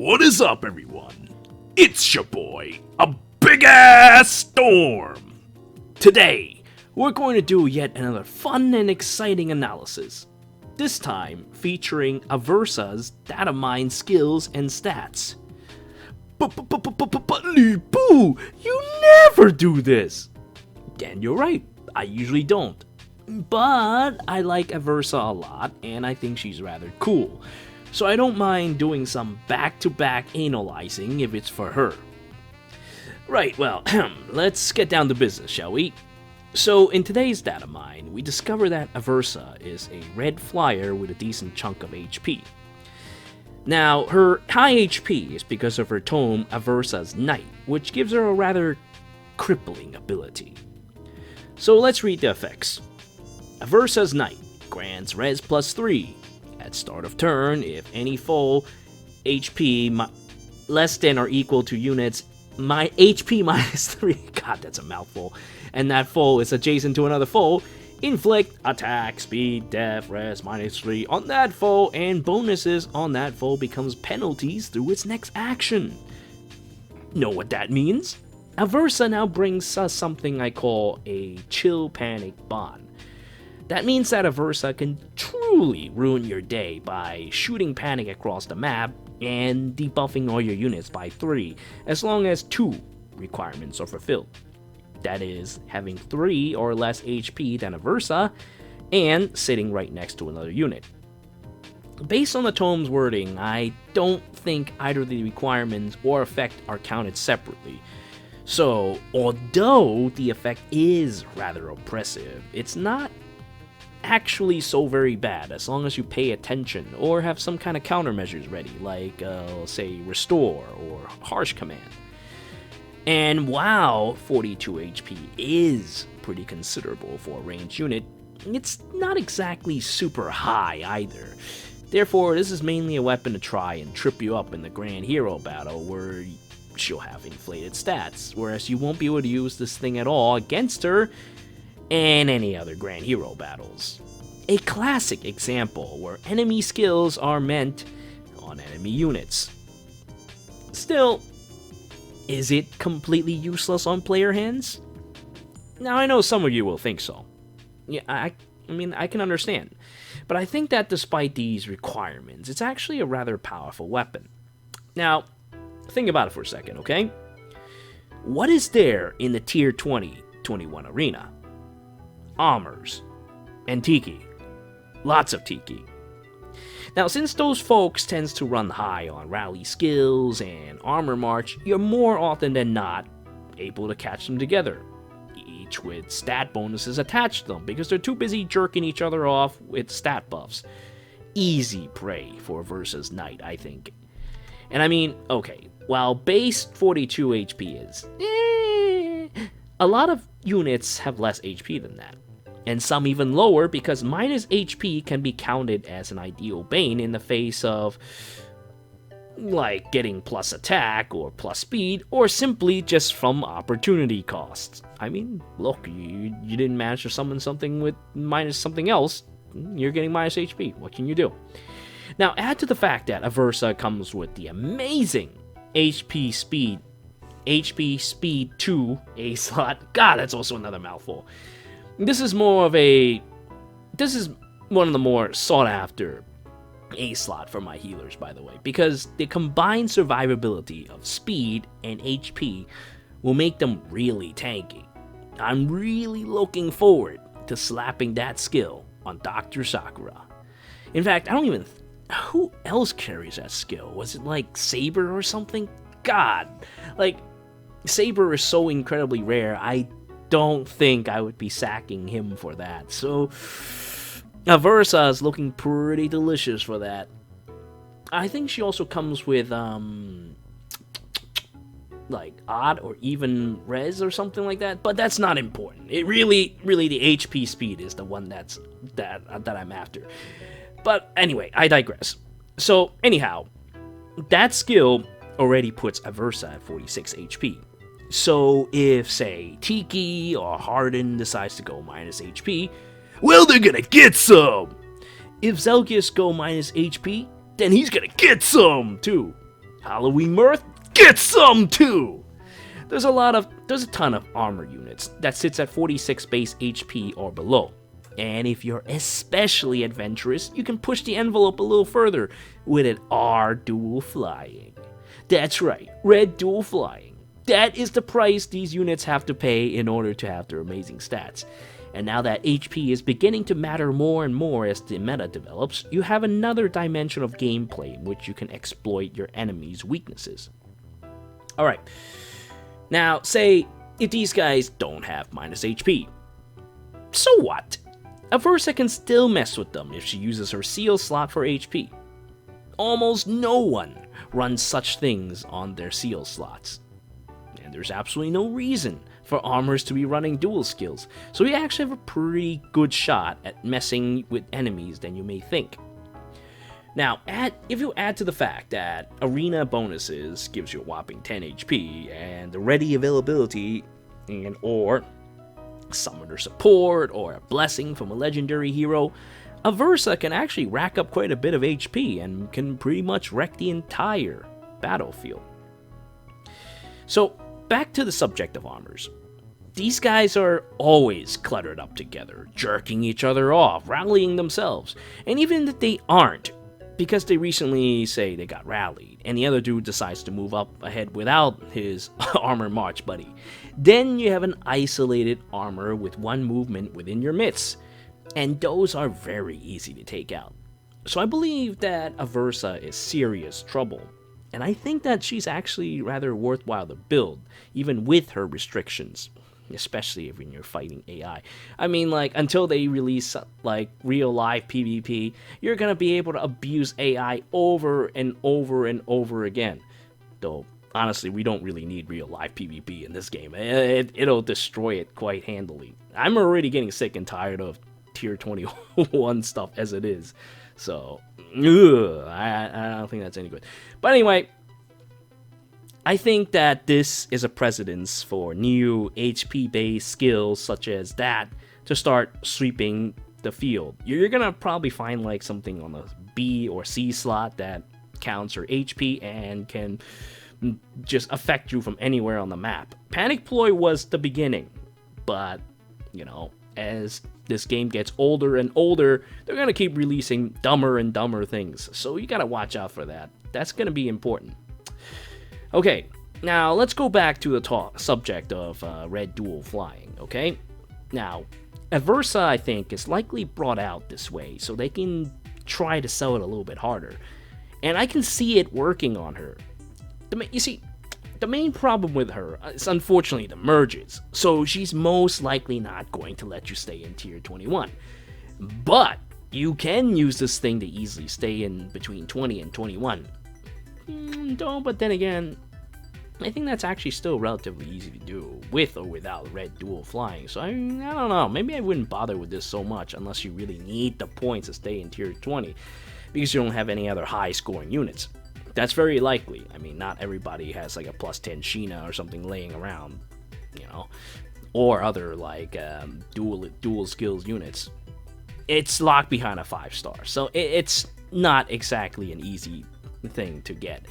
What is up, everyone? It's your boy, a big-ass Storm! Today, we're going to do yet another fun and exciting analysis. This time, featuring Aversa's Datamine skills and stats. But Boo, you never do this! And you're right, I usually don't. But I like Aversa a lot, and I think she's rather cool. So I don't mind doing some back-to-back analyzing if it's for her. Right, well, let's get down to business, shall we? So in today's Datamine, we discover that Aversa is a red flyer with a decent chunk of HP. Now, her high HP is because of her tome Aversa's Knight, which gives her a rather crippling ability. So let's read the effects. Aversa's Knight grants res plus 3. At start of turn, if any foe HP less than or equal to units my HP minus 3, god that's a mouthful, and that foe is adjacent to another foe, inflict attack, speed, def, res minus 3 on that foe, and bonuses on that foe becomes penalties through its next action. Know what that means? Aversa now brings us something I call a chill panic bond. That means that Aversa can truly ruin your day by shooting panic across the map and debuffing all your units by 3, as long as 2 requirements are fulfilled. That is, having 3 or less HP than Aversa, and sitting right next to another unit. Based on the tome's wording, I don't think either the requirements or effect are counted separately. So, although the effect is rather oppressive, it's not actually so very bad as long as you pay attention or have some kind of countermeasures ready, like say restore or harsh command. And while 42 HP is pretty considerable for a ranged unit, it's not exactly super high either. Therefore, this is mainly a weapon to try and trip you up in the grand hero battle where she'll have inflated stats, whereas you won't be able to use this thing at all against her and any other grand hero battles. A classic example where enemy skills are meant on enemy units. Still, is it completely useless on player hands? Now I know some of you will think so. Yeah, I mean I can understand. But I think that despite these requirements, it's actually a rather powerful weapon. Now, think about it for a second, okay? What is there in the tier 20-21 arena? Armors, and Tiki. Lots of Tiki. Now, since those folks tends to run high on rally skills and armor march, you're more often than not able to catch them together, each with stat bonuses attached to them because they're too busy jerking each other off with stat buffs. Easy prey for Aversa's Knight, I think. And I mean, okay, while base 42 HP is a lot of units have less HP than that, and some even lower because minus HP can be counted as an ideal bane in the face of, like, getting plus attack or plus speed, or simply just from opportunity costs. I mean, look, you didn't manage to summon something with minus something else, you're getting minus HP, what can you do? Now, add to the fact that Aversa comes with the amazing HP Speed 2 A slot. God, that's also another mouthful. This is one of the more sought after A slot for my healers, by the way, because the combined survivability of speed and HP will make them really tanky. I'm really looking forward to slapping that skill on Dr. Sakura. In fact, who else carries that skill? Was it like Saber or something? God, like, Saber is so incredibly rare, I don't think I would be sacking him for that. So, Aversa is looking pretty delicious for that. I think she also comes with, like, odd or even res or something like that, but that's not important. It really the HP speed is the one that I'm after. But anyway, I digress. So, anyhow, that skill already puts Aversa at 46 HP. So if, say, Tiki or Harden decides to go minus HP, well, they're gonna get some! If Zelgius go minus HP, then he's gonna get some, too. Halloween mirth, get some too! There's a ton of armor units that sits at 46 base HP or below. And if you're especially adventurous, you can push the envelope a little further with an R dual flying. That's right, red dual flying. That is the price these units have to pay in order to have their amazing stats. And now that HP is beginning to matter more and more as the meta develops, you have another dimension of gameplay in which you can exploit your enemy's weaknesses. Alright, now say if these guys don't have minus HP. So what? Aversa can still mess with them if she uses her seal slot for HP. Almost no one runs such things on their seal slots. And there's absolutely no reason for armors to be running dual skills, so you actually have a pretty good shot at messing with enemies than you may think. Now, if you add to the fact that arena bonuses gives you a whopping 10 HP, and the ready availability or summoner support or a blessing from a legendary hero, Aversa can actually rack up quite a bit of HP and can pretty much wreck the entire battlefield. So, back to the subject of armors. These guys are always cluttered up together, jerking each other off, rallying themselves, and even if they aren't, because they recently say they got rallied, and the other dude decides to move up ahead without his armor march buddy, then you have an isolated armor with one movement within your midst, and those are very easy to take out. So I believe that Aversa is serious trouble, and I think that she's actually rather worthwhile to build, even with her restrictions. Especially when you're fighting AI. I mean, like, until they release, like, real-life PvP, you're gonna be able to abuse AI over and over and over again. Though, honestly, we don't really need real-life PvP in this game. It'll destroy it quite handily. I'm already getting sick and tired of Tier 21 stuff as it is. So, I don't think that's any good. But anyway, I think that this is a precedence for new HP-based skills such as that to start sweeping the field. You're gonna probably find like something on the B or C slot that counts your HP and can just affect you from anywhere on the map. Panic Ploy was the beginning, but, you know, as this game gets older and older, they're gonna keep releasing dumber and dumber things, so you gotta watch out for that. That's gonna be important. Okay, now let's go back to the subject of red dual flying, okay? Now, Aversa, I think, is likely brought out this way so they can try to sell it a little bit harder. And I can see it working on her. You see, the main problem with her is unfortunately the merges, so she's most likely not going to let you stay in Tier 21. But you can use this thing to easily stay in between 20 and 21. But then again, I think that's actually still relatively easy to do, with or without red dual flying, so I don't know, maybe I wouldn't bother with this so much unless you really need the points to stay in Tier 20, because you don't have any other high scoring units. That's very likely. I mean, not everybody has like a plus 10 Xian or something laying around, you know, or other like dual skills units. It's locked behind a 5-star, so it's not exactly an easy thing to get.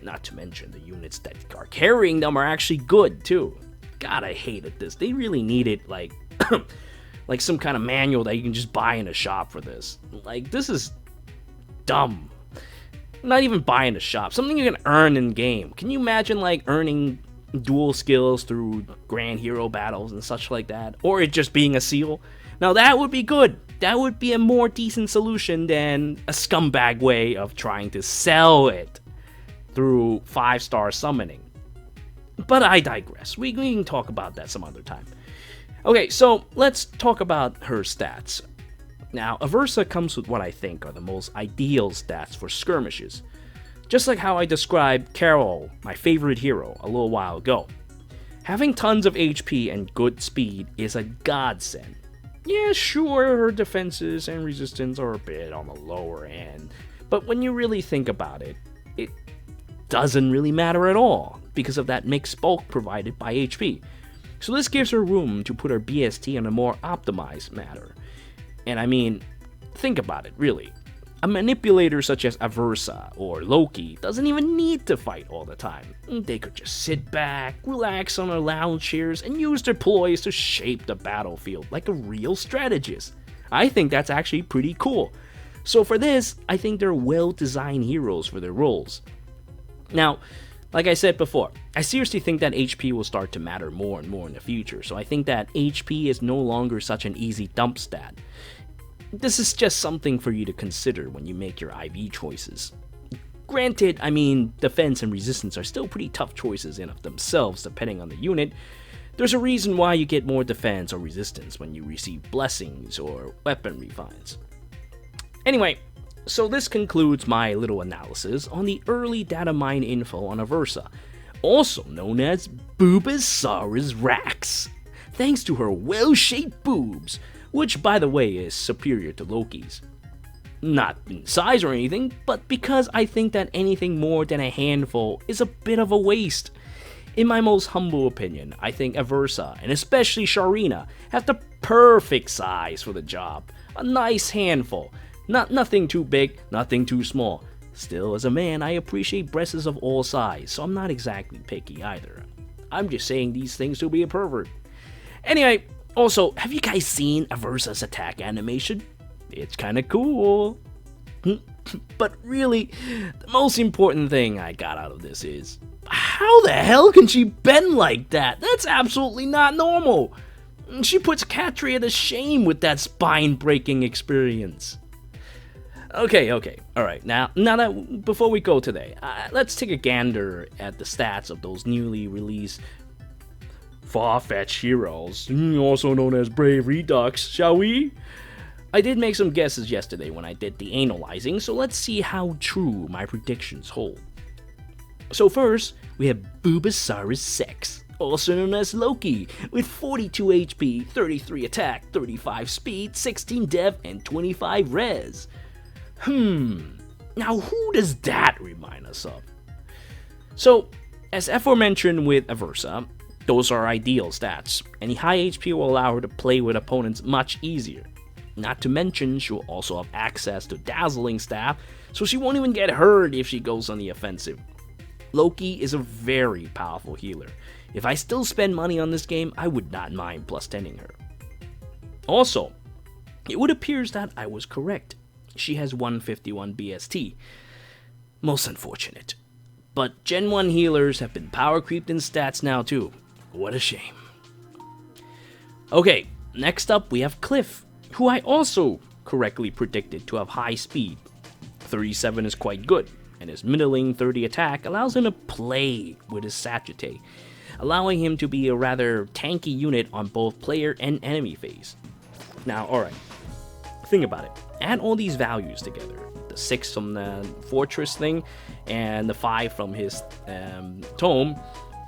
Not to mention the units that are carrying them are actually good too. God, I hated this. They really needed like like some kind of manual that you can just buy in a shop for this. Like, this is dumb. Not even buy in a shop. Something you can earn in game. Can you imagine like earning dual skills through grand hero battles and such like that? Or it just being a seal? Now that would be good. That would be a more decent solution than a scumbag way of trying to sell it through 5-star summoning. But I digress. We can talk about that some other time. Okay, so let's talk about her stats. Now, Aversa comes with what I think are the most ideal stats for skirmishes. Just like how I described Carol, my favorite hero, a little while ago. Having tons of HP and good speed is a godsend. Yeah, sure, her defenses and resistance are a bit on the lower end, but when you really think about it, it doesn't really matter at all because of that mixed bulk provided by HP. So this gives her room to put her BST in a more optimized manner. And I mean, think about it, really. A manipulator such as Aversa or Loki doesn't even need to fight all the time. They could just sit back, relax on their lounge chairs, and use their ploys to shape the battlefield like a real strategist. I think that's actually pretty cool. So for this, I think they're well-designed heroes for their roles. Now, like I said before, I seriously think that HP will start to matter more and more in the future, so I think that HP is no longer such an easy dump stat. This is just something for you to consider when you make your IV choices. Granted, I mean, defense and resistance are still pretty tough choices in of themselves depending on the unit. There's a reason why you get more defense or resistance when you receive blessings or weapon refines. Anyway, so this concludes my little analysis on the early Datamine info on Aversa, also known as Boobosaurus Rex, thanks to her well-shaped boobs, which by the way is superior to Loki's. Not in size or anything, but because I think that anything more than a handful is a bit of a waste. In my most humble opinion, I think Aversa, and especially Sharina, have the perfect size for the job. A nice handful. Nothing too big, nothing too small. Still, as a man, I appreciate breasts of all sizes, so I'm not exactly picky either. I'm just saying these things to be a pervert. Anyway, also, have you guys seen Aversa's attack animation? It's kinda cool. But really, the most important thing I got out of this is, how the hell can she bend like that? That's absolutely not normal. She puts Katria to shame with that spine-breaking experience. Okay, alright, now that, before we go today, let's take a gander at the stats of those newly released far-fetched heroes, also known as Brave Redux, shall we? I did make some guesses yesterday when I did the analyzing, so let's see how true my predictions hold. So first, we have Boobosaurus Rex, also known as Loki, with 42 HP, 33 attack, 35 speed, 16 def, and 25 res. Now who does that remind us of? So, as aforementioned with Aversa, those are ideal stats. Any high HP will allow her to play with opponents much easier. Not to mention, she'll also have access to dazzling staff, so she won't even get hurt if she goes on the offensive. Loki is a very powerful healer. If I still spend money on this game, I would not mind plus 10ing her. Also, it would appear that I was correct. She has 151 BST. Most unfortunate. But Gen 1 healers have been power creeped in stats now too. What a shame. Okay, next up we have Kliff, who I also correctly predicted to have high speed. 37 is quite good, and his middling 30 attack allows him to play with his Sagittae, allowing him to be a rather tanky unit on both player and enemy phase. Now, alright, think about it. Add all these values together, the 6 from the Fortress thing, and the 5 from his Tome,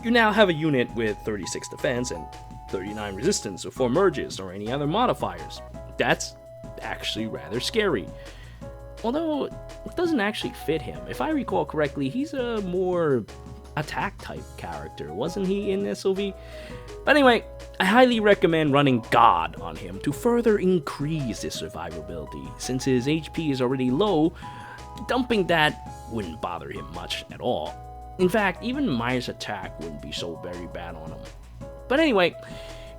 you now have a unit with 36 defense and 39 resistance before merges or any other modifiers. That's actually rather scary. Although, it doesn't actually fit him. If I recall correctly, he's a more attack type character, wasn't he in SOV? But anyway, I highly recommend running God on him to further increase his survivability. Since his HP is already low, dumping that wouldn't bother him much at all. In fact, even minus attack wouldn't be so very bad on him. But anyway,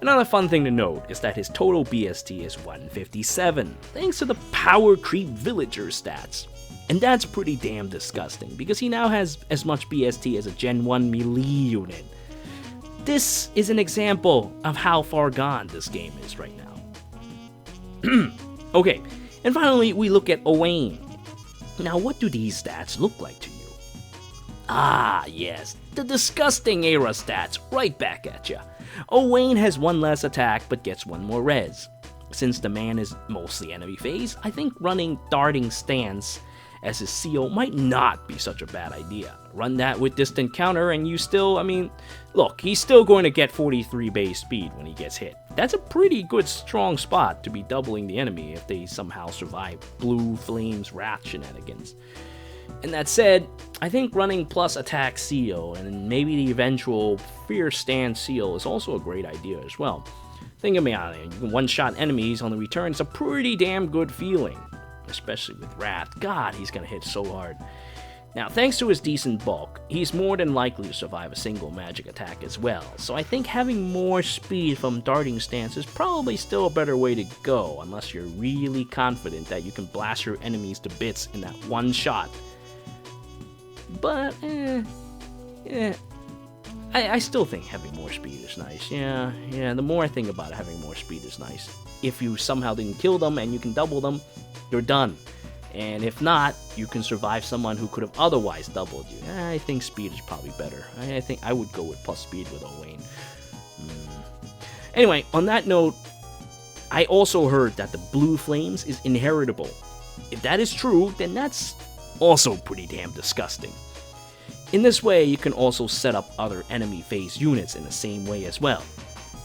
another fun thing to note is that his total BST is 157, thanks to the power creep villager stats. And that's pretty damn disgusting, because he now has as much BST as a Gen 1 melee unit. This is an example of how far gone this game is right now. Okay, and finally we look at Owain. Now what do these stats look like to you? Ah, yes, the disgusting era stats right back at ya. Owain has 1 less attack but gets 1 more res. Since the man is mostly enemy phase, I think running Darting Stance as his seal might not be such a bad idea. Run that with distant counter and you still, look, he's still going to get 43 base speed when he gets hit. That's a pretty good strong spot to be doubling the enemy if they somehow survive Blue Flame's Wrath shenanigans. And that said, I think running plus attack seal and maybe the eventual fierce stand seal is also a great idea as well. Think about it, you can one-shot enemies on the return, it's a pretty damn good feeling. especially with Wrath. God, he's gonna hit so hard. Now, thanks to his decent bulk, he's more than likely to survive a single magic attack as well, so I think having more speed from darting stance is probably still a better way to go, unless you're really confident that you can blast your enemies to bits in that one shot. But, I still think having more speed is nice. Yeah, the more I think about it, having more speed is nice. If you somehow didn't kill them and you can double them, you're done. And if not, you can survive someone who could have otherwise doubled you. I think speed is probably better. I think I would go with plus speed with Owain. Anyway, on that note, I also heard that the blue flames is inheritable. If that is true, then that's also pretty damn disgusting. In this way, you can also set up other enemy phase units in the same way as well.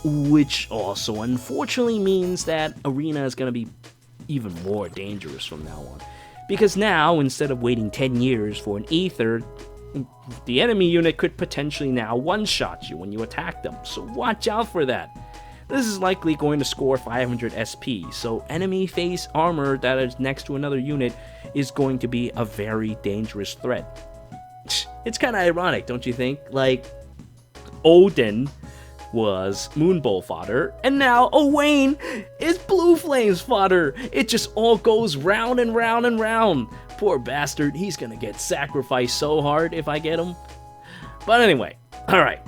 Which also unfortunately means that Arena is going to be even more dangerous from now on. Because now, instead of waiting 10 years for an Aether, the enemy unit could potentially now one-shot you when you attack them, so watch out for that. This is likely going to score 500 SP, so enemy face armor that is next to another unit is going to be a very dangerous threat. It's kind of ironic, don't you think? Like, Odin was Moonbow fodder, and now Owain is Blue Flames fodder. It just all goes round and round and round. Poor bastard, he's gonna get sacrificed so hard if I get him. But anyway, alright,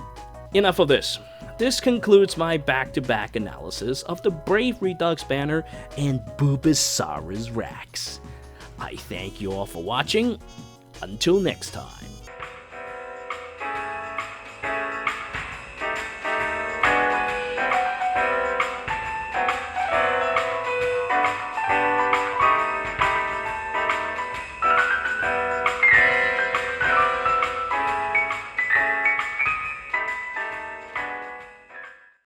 enough of this. This concludes my back-to-back analysis of the Brave Redux banner and Bulbasaur's Rax. I thank you all for watching. Until next time.